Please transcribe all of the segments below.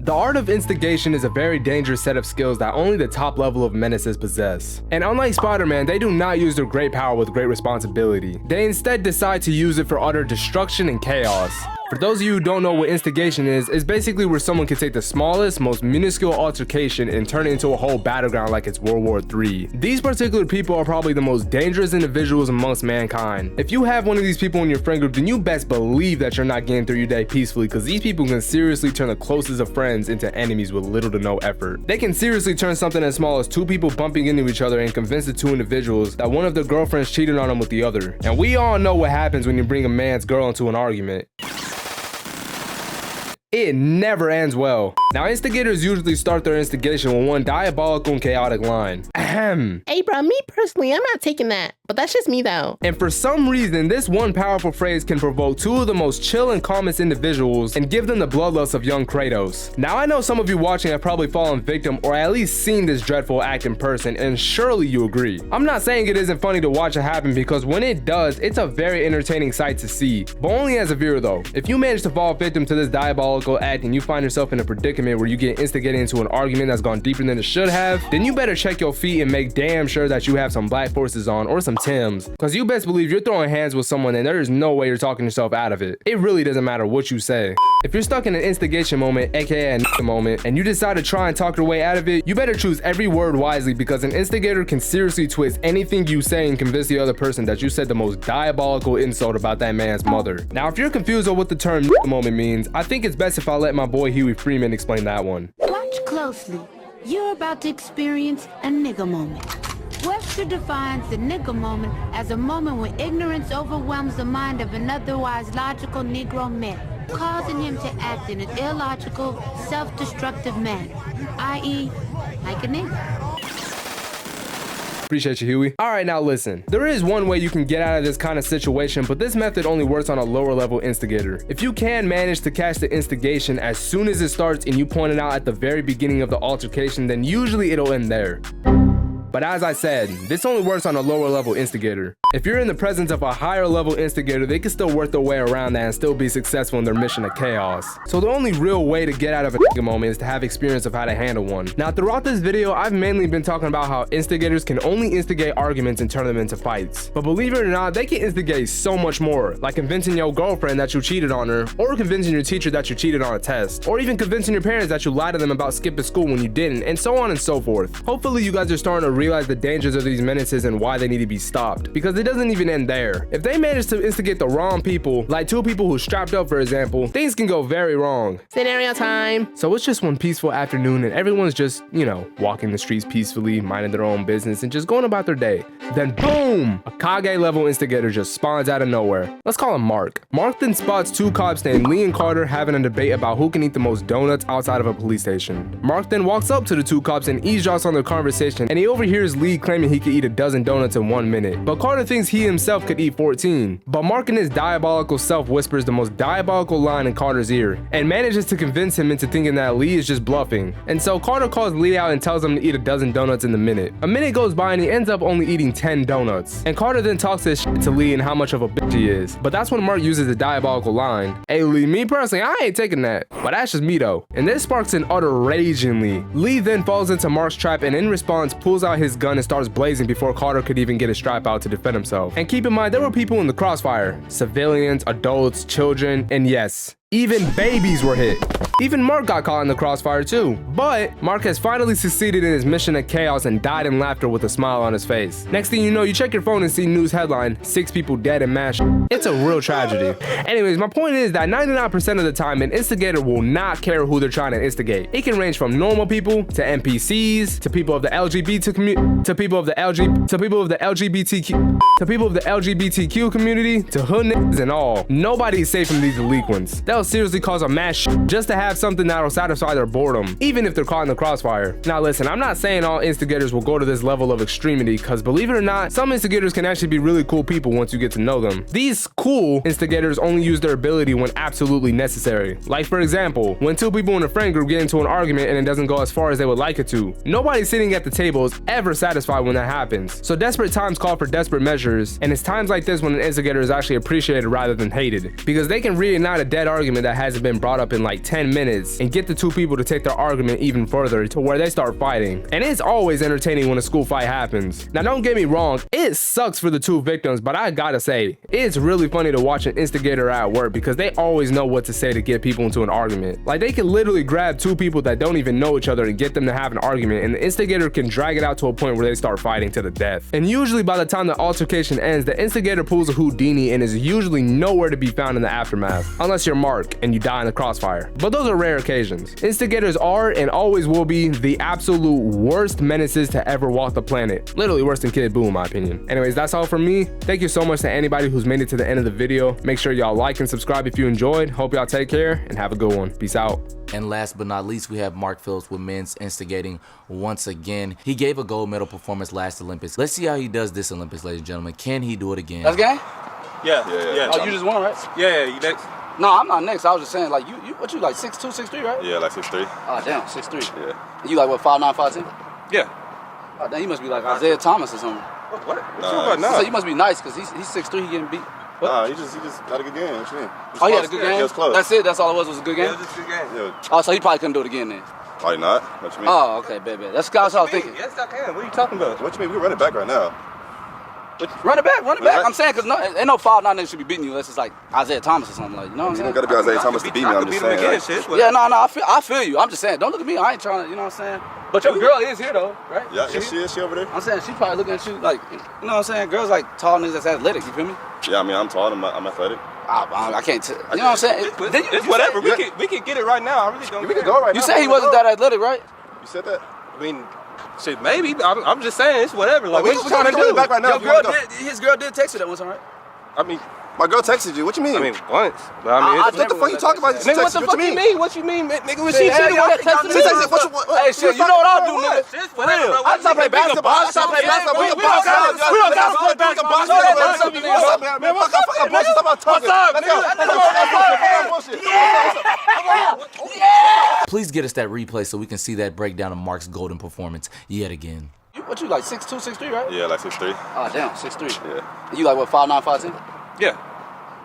The art of instigation is a very dangerous set of skills that only the top level of menaces possess. And unlike Spider-Man, they do not use their great power with great responsibility. They instead decide to use it for utter destruction and chaos. For those of you who don't know what instigation is, it's basically where someone can take the smallest, most minuscule altercation and turn it into a whole battleground like it's World War III. These particular people are probably the most dangerous individuals amongst mankind. If you have one of these people in your friend group, then you best believe that you're not getting through your day peacefully, because these people can seriously turn the closest of friends into enemies with little to no effort. They can seriously turn something as small as two people bumping into each other and convince the two individuals that one of their girlfriends cheated on them with the other. And we all know what happens when you bring a man's girl into an argument. It never ends well. Now, instigators usually start their instigation with one diabolical and chaotic line. Ahem. Hey bro, me personally, I'm not taking that. But that's just me though. And for some reason, this one powerful phrase can provoke two of the most chill and calmest individuals and give them the bloodlust of young Kratos. Now, I know some of you watching have probably fallen victim or at least seen this dreadful act in person, and surely you agree. I'm not saying it isn't funny to watch it happen, because when it does, it's a very entertaining sight to see. But only as a viewer though. If you manage to fall victim to this diabolical act and you find yourself in a predicament where you get instigated into an argument that's gone deeper than it should have, then you better check your feet and make damn sure that you have some black forces on or some Timbs, because you best believe you're throwing hands with someone and there is no way you're talking yourself out of it. It really doesn't matter what you say. If you're stuck in an instigation moment, aka a moment, and you decide to try and talk your way out of it, you better choose every word wisely, because an instigator can seriously twist anything you say and convince the other person that you said the most diabolical insult about that man's mother. Now, if you're confused on what the term moment means, I think it's best if I let my boy Huey Freeman explain that one. Watch closely. You're about to experience a nigga moment. Webster defines the nigga moment as a moment when ignorance overwhelms the mind of an otherwise logical Negro man, causing him to act in an illogical, self-destructive manner, i.e., like a nigga. Appreciate you, Huey. All right, now listen. There is one way you can get out of this kind of situation, but this method only works on a lower level instigator. If you can manage to catch the instigation as soon as it starts and you point it out at the very beginning of the altercation, then usually it'll end there. But as I said, this only works on a lower level instigator. If you're in the presence of a higher level instigator, they can still work their way around that and still be successful in their mission of chaos. So the only real way to get out of a nigga moment is to have experience of how to handle one. Now, throughout this video, I've mainly been talking about how instigators can only instigate arguments and turn them into fights. But believe it or not, they can instigate so much more, like convincing your girlfriend that you cheated on her, or convincing your teacher that you cheated on a test, or even convincing your parents that you lied to them about skipping school when you didn't, and so on and so forth. Hopefully you guys are starting to realize the dangers of these menaces and why they need to be stopped, because it doesn't even end there. If they manage to instigate the wrong people, like two people who strapped up for example, things can go very wrong. Scenario time. So it's just one peaceful afternoon and everyone's just, you know, walking the streets peacefully, minding their own business and just going about their day. Then boom, a Kage level instigator just spawns out of nowhere. Let's call him Mark. Mark then spots two cops named Lee and Carter having a debate about who can eat the most donuts outside of a police station. Mark then walks up to the two cops and eavesdrops on their conversation, and he overhears Lee claiming he could eat a dozen donuts in 1 minute, but Carter thinks he himself could eat 14. But Mark in his diabolical self whispers the most diabolical line in Carter's ear and manages to convince him into thinking that Lee is just bluffing. And so Carter calls Lee out and tells him to eat a dozen donuts in the minute. A minute goes by and he ends up only eating 10 donuts. And Carter then talks his shit to Lee and how much of a bitch he is. But that's when Mark uses the diabolical line. Hey Lee, me personally, I ain't taking that. But that's just me though. And this sparks an utter rage in Lee. Lee then falls into Mark's trap and in response pulls out his gun and starts blazing before Carter could even get a strap out to defend himself. And keep in mind, there were people in the crossfire. Civilians, adults, children, and yes, even babies were hit. Even Mark got caught in the crossfire too. But Mark has finally succeeded in his mission of chaos and died in laughter with a smile on his face. Next thing you know, you check your phone and see news headline, 6 people dead in mass. It's a real tragedy. Anyways, my point is that 99% of the time, an instigator will not care who they're trying to instigate. It can range from normal people to NPCs to people of the LGBT community to people of the LGBTQ community to hood niggas and all. Nobody's safe from these delinquents. They'll seriously cause a mass just to have something that'll satisfy their boredom, even if they're caught in the crossfire. Now listen, I'm not saying all instigators will go to this level of extremity, because believe it or not, some instigators can actually be really cool people once you get to know them. These cool instigators only use their ability when absolutely necessary. Like for example, when two people in a friend group get into an argument and it doesn't go as far as they would like it to. Nobody sitting at the table is ever satisfied when that happens. So desperate times call for desperate measures, and it's times like this when an instigator is actually appreciated rather than hated, because they can reignite a dead argument argument that hasn't been brought up in like 10 minutes and get the two people to take their argument even further to where they start fighting. And it's always entertaining when a school fight happens. Now don't get me wrong, it sucks for the two victims, but I gotta say, it's really funny to watch an instigator at work because they always know what to say to get people into an argument. Like they can literally grab two people that don't even know each other and get them to have an argument, and the instigator can drag it out to a point where they start fighting to the death. And usually by the time the altercation ends, the instigator pulls a Houdini and is usually nowhere to be found in the aftermath, unless you're Mark and you die in the crossfire. But those are rare occasions. Instigators are and always will be the absolute worst menaces to ever walk the planet. Literally worse than Kid Buu in my opinion. Anyways, that's all from me. Thank you so much to anybody who's made it to the end of the video. Make sure y'all like and subscribe if you enjoyed. Hope y'all take care and have a good one. Peace out. And last but not least, we have Mark Phillips with men's instigating once again. He gave a gold medal performance last Olympics. Let's see how he does this Olympics, ladies and gentlemen. Can he do it again? That's game? Yeah. Oh, you just won, right? Yeah, you next? No, I'm not next. I was just saying, like, what you like, 6'2", 6'3", right? Yeah, like 6'3". Oh, damn, 6'3". Yeah. And you like, what, 5'9", 5'10"? Yeah. Oh, damn, you must be like Isaiah Thomas or something. What? So you must be nice, because he's 6'3", he getting beat. What? Nah, he just had a good game. What you mean? Oh, he had a good game? Yeah, it was close. That's it? That's all it was a good game? Yeah, it was just a good game. Yeah. Oh, so he probably couldn't do it again then? Probably not. What you mean? Oh, okay, baby. That's what I was thinking. Yes, I can. What are you talking about? What you mean? We're running back right now. Run it back. I'm saying, because ain't no 5'9" that should be beating you unless it's like Isaiah Thomas or something. Like, you know what I'm saying? You don't got to be Isaiah Thomas to beat me. I'm just saying. Yeah, no, I feel you. I'm just saying, don't look at me. I ain't trying to, you know what I'm saying? But your girl is here, though, right? Yeah, she is. She over there. I'm saying, she probably looking at you like, you know what I'm saying? Girls like tall niggas that's athletic, you feel me? Yeah, I mean, I'm tall. I'm athletic. I can't tell. You know what I'm saying? It's whatever. We can get it right now. I really don't care. We can go right now. You said he wasn't that athletic, right? You said that? I mean, shit, maybe. I'm just saying, it's whatever. Like, what you trying to do? Back right now. His girl did text you that one time, right? I mean, my girl texted you. What you mean? I mean, once. But I mean, what the fuck you talking about? Nigga, what the fuck you mean? What you mean, nigga? When she the one that texted me. Hey, shit, you know what I'll do, nigga? For real. I stop playing basketball. I stop playing basketball. We can box out. We don't gotta play basketball. Man, fuck up, bullshit. Stop about talking. Let's go. Please get us that replay so we can see that breakdown of Mark's golden performance yet again. What you like, 6'2", 6'3", right? Yeah, like 6'3". Oh, damn, 6'3". Yeah. And you like, what, 5'9", 5'10"? Yeah.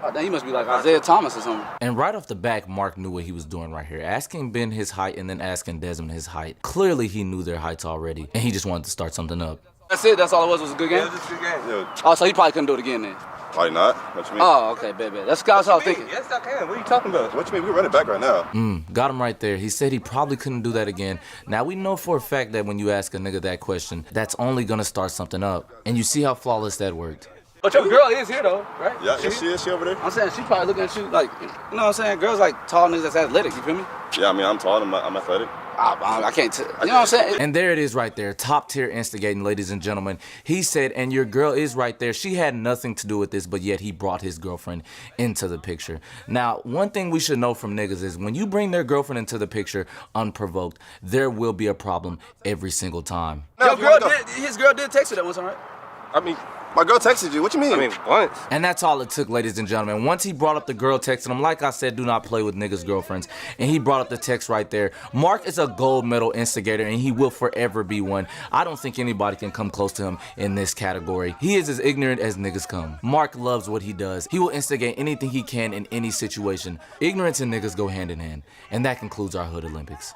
Oh, damn, you must be like Isaiah Thomas or something. And right off the back, Mark knew what he was doing right here. Asking Ben his height and then asking Desmond his height. Clearly, he knew their heights already, and he just wanted to start something up. That's it? That's all it was a good game? Yeah, it was just a good game. Yeah. Oh, so he probably couldn't do it again then? Probably not. What you mean? Oh, okay, baby. That's what I was thinking. Yes, I can. What are you talking about? What you mean? We're running back right now. Got him right there. He said he probably couldn't do that again. Now, we know for a fact that when you ask a nigga that question, that's only gonna start something up. And you see how flawless that worked. But your girl is here, though, right? Yeah, she is. She over there. I'm saying, she probably looking at you like, you know what I'm saying? Girls like tall niggas that's athletic, you feel me? Yeah, I mean, I'm tall. I'm athletic. I can't tell. You know what I'm saying? And there it is right there. Top tier instigating, ladies and gentlemen. He said, and your girl is right there. She had nothing to do with this, but yet he brought his girlfriend into the picture. Now, one thing we should know from niggas is when you bring their girlfriend into the picture unprovoked, there will be a problem every single time. His girl did text you that one time, right? I mean, my girl texted you. What you mean? I mean, once. And that's all it took, ladies and gentlemen. Once he brought up the girl texting him, like I said, do not play with niggas' girlfriends. And he brought up the text right there. Mark is a gold medal instigator, and he will forever be one. I don't think anybody can come close to him in this category. He is as ignorant as niggas come. Mark loves what he does. He will instigate anything he can in any situation. Ignorance and niggas go hand in hand. And that concludes our Hood Olympics.